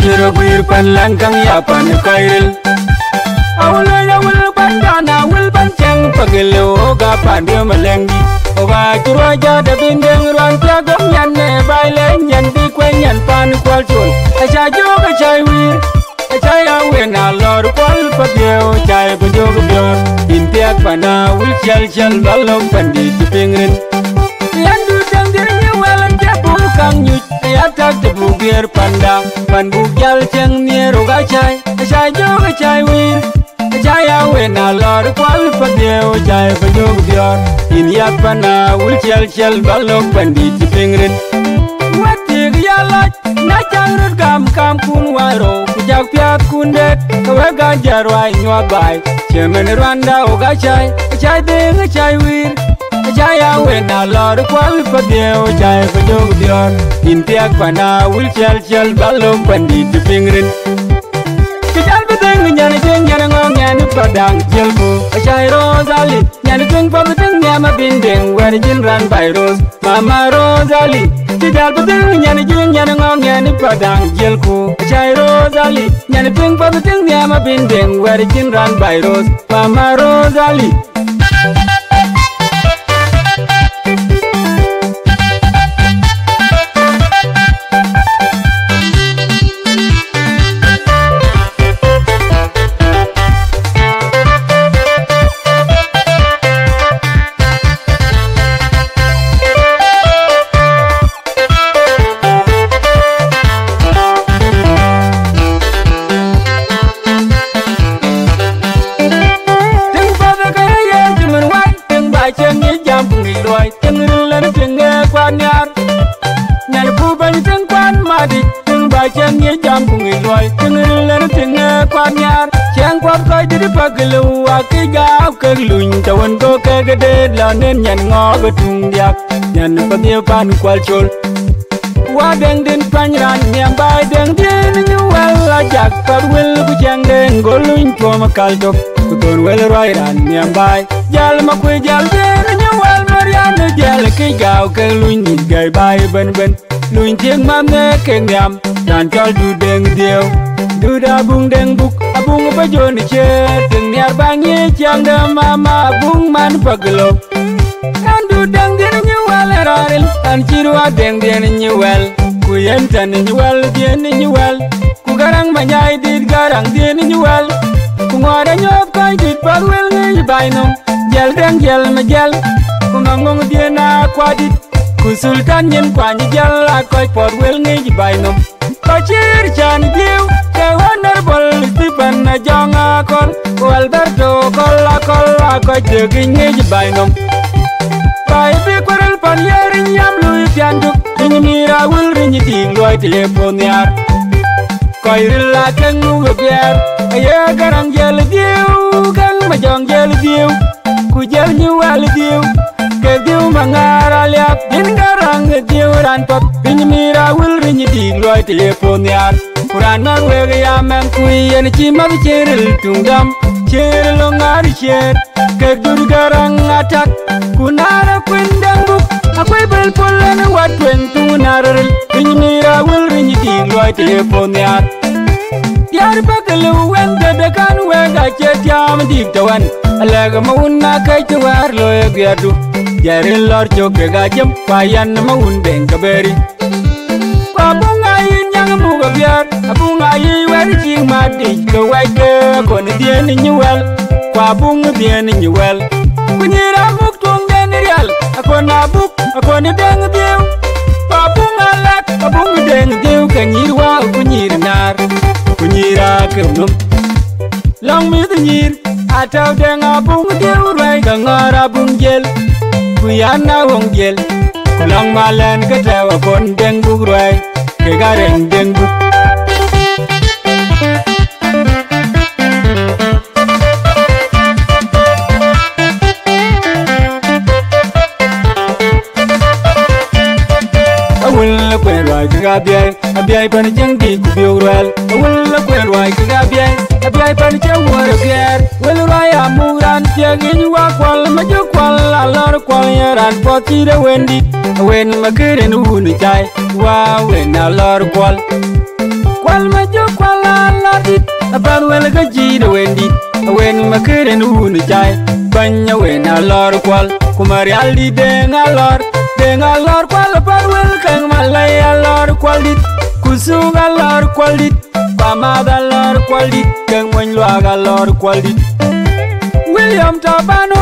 jiro guir pan langkang ya pan kairil awul pandana awul pancang pagelo ga pandu melengi oga kuraja da bindeng ruan tiagam yan ne bailen yan di kwenyan pan kwal chul acha joga chai wir acha ya wena lor kwal pagyo chai bunjog bior intiak pana wul chal balom pandi tipingrin yan du dang dirnya walan jabu kang nyut ya tak debu biar panda pan bugyal cheng ni roga chai acha joga chai wir Jaya wena lor kwal pagyo jai bunjog bior intiak pana wul chal balom pandi tipingrin watig yala na changrut kam kun waro kujak piat kundet kawega jarwai nywa bai chemen rwanda oga chai ding chai wir jaya wena lor kwal pagyo jai bunjog bior intiak pana wul chal balom pandi tipingrin kijal bedeng nyane jeng nyane ngong nyane padang jelbu chai rozali nyane jeng pabedeng nyama bindeng wer jin ran bai ros mama rozali kijal bedeng nyane jeng nyane ngong nyane padang jelku chai rozali nyane jeng pabedeng nyama bindeng wer jin ran bai ros mama rozali paglu akigau keluñ tawan go kegede lanen nyan ngog tung diak nyan padio pan kwal chol wa deng din panran nyam bai deng din nyuel ajak par wel bu jang den goluñ to makal tok ton wel roi ran nyam bai jal ma kwe jal den nyuel marian jal kigau keluñ ni gai bai ben luñ tieng mam ne kenyam dan chol du deng dio du da bung deng buk abung ba joni che deng niar bangi chiang da mama abung man paglo kan du deng den nyuel raril an chirwa deng den nyuel ku yen tan nyuel den nyuel ku garang manyai dit garang den nyuel ku ngora nyop kai dit parwel ngi bainom jel deng jel ma jel ku ngong den na kwadit ku sultan nyen kwani jel akoy parwel ngi bainom Pachir chan diu ke honorable Stephen na jonga kol Alberto kola ko jeginge bainom pai bi korel pan yerin yam lui piandu ni mira wul rinyi ting loy telepon yar koirilla kengu biar ye garang jel diu kang ma jong jel diu ku jel ni wal diu ke diu mangara liap din garang diu ran pop ni mira wul rinyi ting loy telepon yar Kuran magwege ya men kuyen chi mab cheril tungam cheril ngar cher ke dur garang atak kunara kwendang buk akwai bel polen wat wen tunaril mira wul rinyi ting loy telepon yar Yar bakelu wen de kan wega chetiam dik tawan alega mauna kai tuwar loy gyadu yaril lor choke ga jem payan maun den kaberi Abunga yin yang muga biar abunga yi wari ching madi ko waike kon dien ni wel kwa bung dien ni wel kunyira muk tung den real akona buk akona deng diu abunga lak abung deng diu kanyirwa kunyir nar kunyira kernum long mi nyir ataw deng abung diu rai kangara bung gel kuyana wong gel long malen katawa kon deng buk rai kegareng deng buk awul kwen roi kabiai pan jeng di kubiu rel awul kwen roi kabiai pan jeng war biar wel roi amuran tiagin wa kwal maju kwal alor kwal yaran poti de wendi wen makeren unu chai wa wen alor kwal tit apan wel ga ji de wendi wen makere nu ni chai banya wen alor kwal kumari aldi de ngalor kwal apan wel kang malai alor kwal dit kusung alor kwal dit pamada alor kwal dit kang monlwa alor kwal dit William Tabano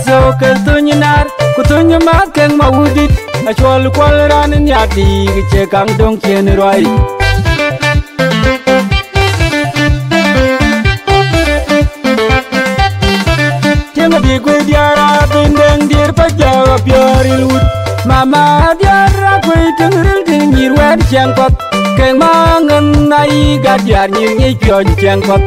so ketunyinar kutunyimat kang mawudit achol kwal ran nyati che kang dong chen roi Tiang bi gwe diara bindeng dir pa jawa piori lut Mama diara gwe tengril tingir wer chiang pot keng mangen nai gadiar nyir nyi pion chiang pot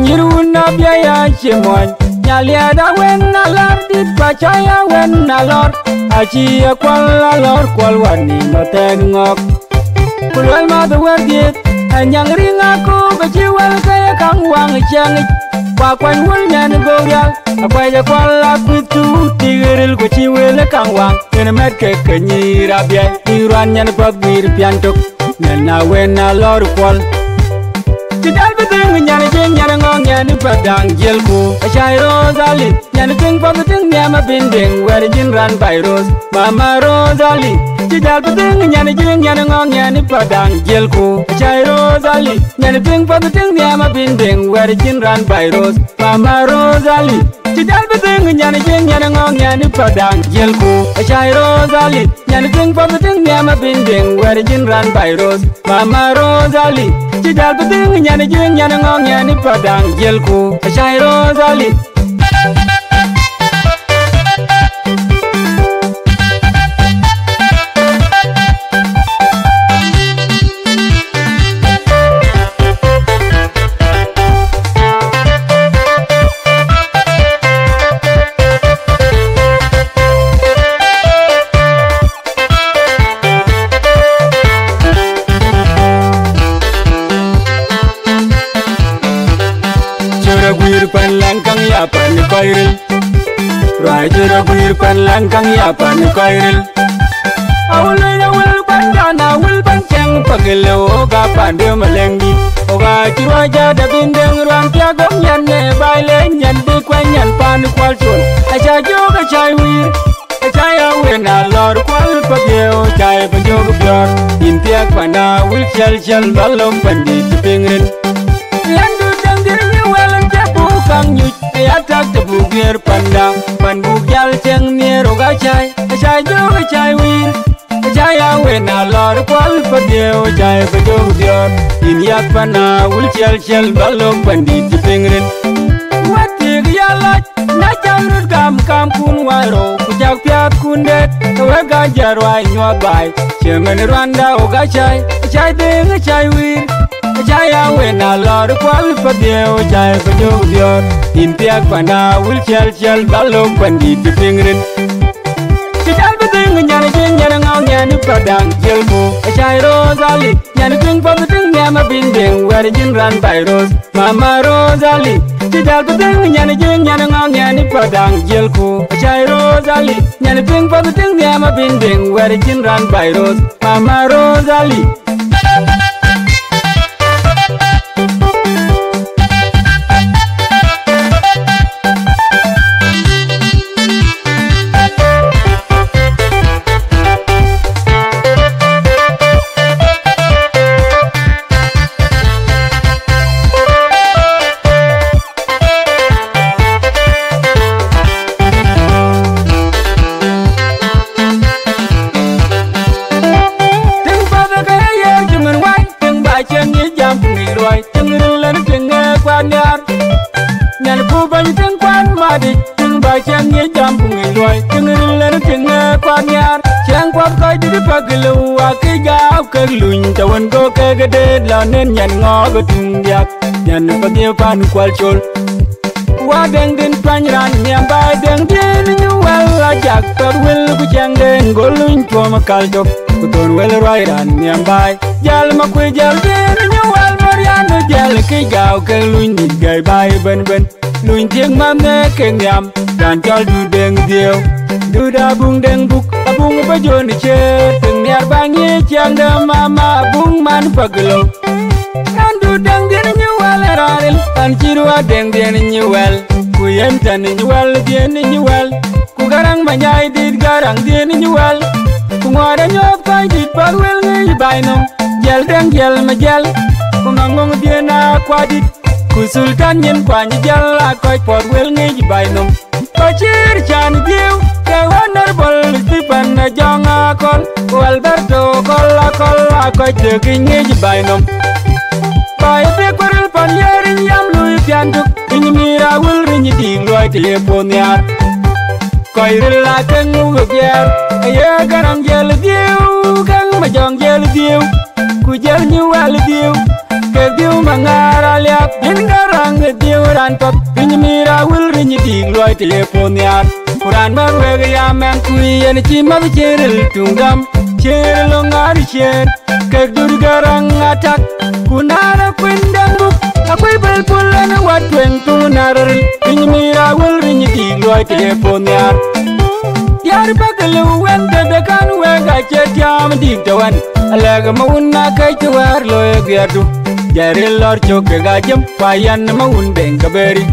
Nyirun na biaya chemoy Nyalia da wen na lar dit pacaya wen na lor Achi kwal alor kwal wani mateng ngok Kulwel ma the wer dit Anyang ring aku bajiwal kaya kang wang chiang Kwa kwan wul nyan gorial Akwai ja kwal akutu Tigiril kwa chiwil kang wang Kena met ke kenyira biay Iruan nyan pagwir piantuk Nena wen na lor kwal Tidal bedeng nyane jeng nyane ngong nyane padang jelku Achai Rosali nyane ting paguting nyama binding Where jin ran by Rose Mama Rosali Tidal bedeng nyane jeng nyane ngong nyane padang jelku Achai Rosali nyane ting paguting nyama binding Where jin ran by Rose Mama Rosali Tidal bedeng nyane jeng nyane ngong nyane padang jelku Achai Rosali nyane ting paguting nyama binding Where jin ran by Rose Mama Rosali Tidal bedeng nyane jeng nyane ngong nyane padang jelku Achai Rosali Pan koiril Rajura guir pan langkang ya pan koiril Awalnya wil panjana wil panceng pagelo oga pande melengi Oga ciruaja da bindeng ruang tiagom nyan ne baile nyan di kwenyan pan kwal chul Acha joga chai wir Acha ya wen alor kwal pagyo chai panjog bior Intiak pana wil chal balom pandi tipingrin Yandu dangdir mi welang jabu kang nyuj Atak tebu biar pandang Pan bukyal ceng nero gacai Achai joga chai wir Achai awen alor kwal padeo Chai pajog bior Inyak pana ul chal balom pandi tipingrin Watig yalaj Na jamrut kam kun waro Kujak piat kundet Wega jarwai nywabai Chemen rwanda o gacai Achai deng achai wir Achai awen alor kwal padeo Chai pajog bior Intiak pana ul chal balom pandi tipingrin Tidal bedeng nyane jeng nyane ngong nyane padang jelku Achai Rosali nyane ting paguting nyama binding Where jin ran by Rose Mama Rosali Tidal bedeng nyane jeng nyane ngong nyane padang jelku Achai Rosali nyane ting paguting nyama binding Where jin ran by Rose Mama Rosali Nyan ku bany teng kwan madi Teng ba chang ye jam pungi loy Teng rin teng kwan yar Chang kwap koi di paglu Aki gao ke luny Tawan go ke gede la nen nyan ngo tung diak Nyan pagye pan kwal chol Wa deng din pany ran Nyam ba deng din nyuwal ajak Tor wil ku chang den Go luny tuwa makal tok Kuton wel roi ran nyam ba Jal makwe jal din nyuwal Mariano jal ki gao ke luny Nit gai bai ben Luny tieng mam ne keng nyam Dan chol du deng dieu Du da bung deng buk Abung ba joni che Teng niar bangi chiang da mama Abung man paglo Dan du deng din nyu garil an chirwa deng den ni wel ku yem tan ni wel den ni wel ku garang manyai dit garang den ni wel ku ngora nyop kai dit par wel ni bainom gel deng gel ma gel ku ngong den na kwadit ku sultan yen kwani gel a koi por wel ni bainom ko chir chan diu ke honorable Stephen Jonga kol ku Alberto kola kola koi te kingi bainom bai pe korel pan yerin yam lui piantuk in mira wul rin di loi telefon yar koi rila tengu gyer ye garang gel diu kang ma jong gel diu ku gel ni wal diu ke diu mangara liap in garang diu ran top in mira wul rin di loi telefon yar kuran ba we ya men ku yen chi ma cherel tungam cherel ngar cher ke dur garang atak kunara kwendang buk akoy belpulan wat weng tunar in mira wul rin di loi telefon yar bagalu wen de kan we ga chetiam dik tawan alega mauna kai tuwar loy gyadu jare lor chok ga jem payan maun beng kaberi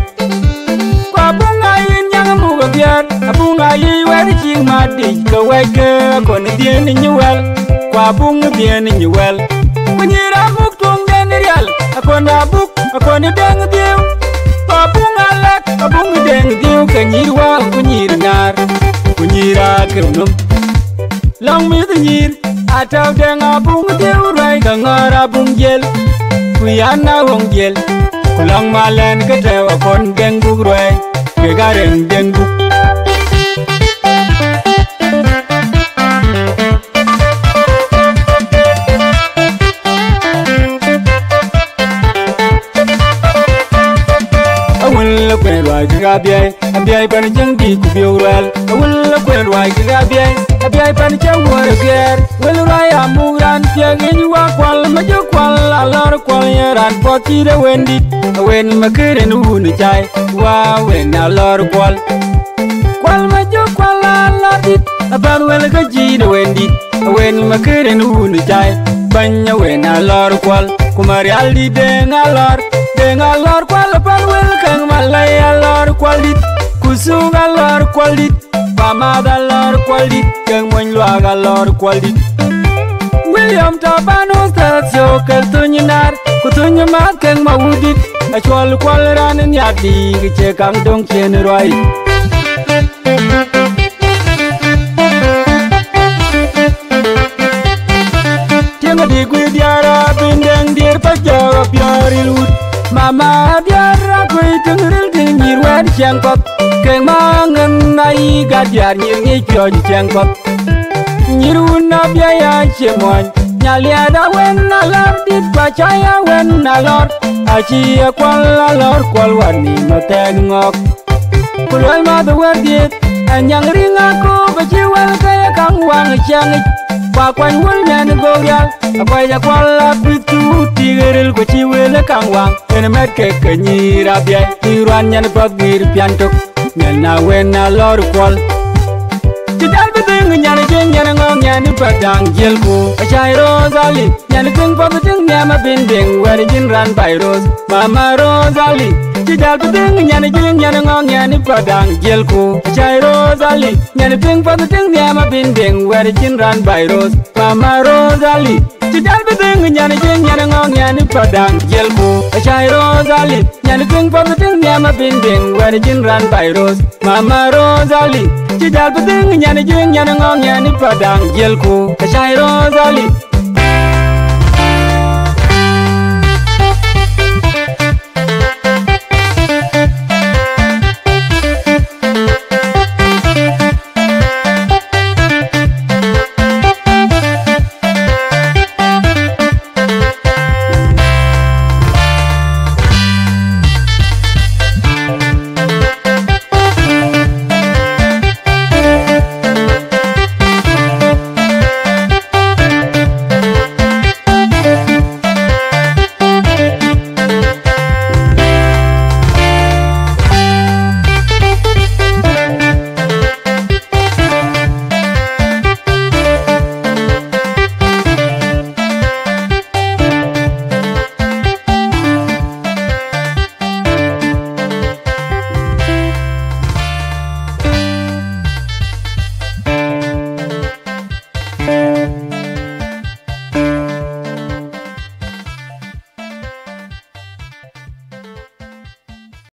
kwa bunga yin yang mu ga gyar bunga yi wer chi ma di ka we ke kon dien ni wel kwa bunga dien ni wel kunyira muk tung den real akona buk akona deng diu kwa bunga lek bunga deng diu kanyirwa kunyir ngar kunyira kernum long mi the nyir ataw deng abung diu rai ka ngara bung gel kuyana wong gel kulang malen ka tew kon deng bug rai ke gareng deng bug abiai pan jang di ku biurel awul kwen wai ga abiai pan jang war ger wel rai amuran tiagin wa kwal ma jo kwal alor kwal yaran poti de wendi wen makeren hun chai wa wen alor kwal ma jo kwal alor dit aban wel ga ji de wendi wen makeren hun chai banya wen alor kwal kumari aldi de ngalor kwal pan wel kang malay alor kwal dit kusung alor kwal dit pamad alor kwal dit kang monlwa alor kwal dit William Tabano Statsio keltunyinar kutunyimat kang mawudit achwal kwal ran nyadi giche kang dong chen roi tiang di gui diara bindeng dir pajaga piari lut mama diara gui tengril dingir wad changkot keng mangen nai gadiar nyir ngi pion changkot nyiruna biaya chemoy nyalia da wen alor dit pachaya wen alor achi kwal alor kwal wani moteg ngok kulwal ma the word dit anyang ringa ko bachiwal kaya kang wang changit kwan wul nyan gorial akwai ja kwala pitu tigeril ko chiwele kang wang en met ke kanyira bia tiruan nyan pagir piantok nyan na wen na lor kwal tidal bedeng nyan jeng nyan ngong nyan padang jelko achai rozali nyan tung pabedeng nyama bindeng wer jin ran virus mama rozali tidal bedeng nyan jeng nyan ngong nyan padang jelko achai rozali nyan tung pabedeng nyama bindeng wer jin ran virus mama rozali tidal bedeng nyan jeng nyan ngong nyan padang jelko achai rozali nyan tung pabedeng nyama bindeng wer jin ran virus mama rozali tidal bedeng nyan jeng nyan ngong nyan padang jelko achai rozali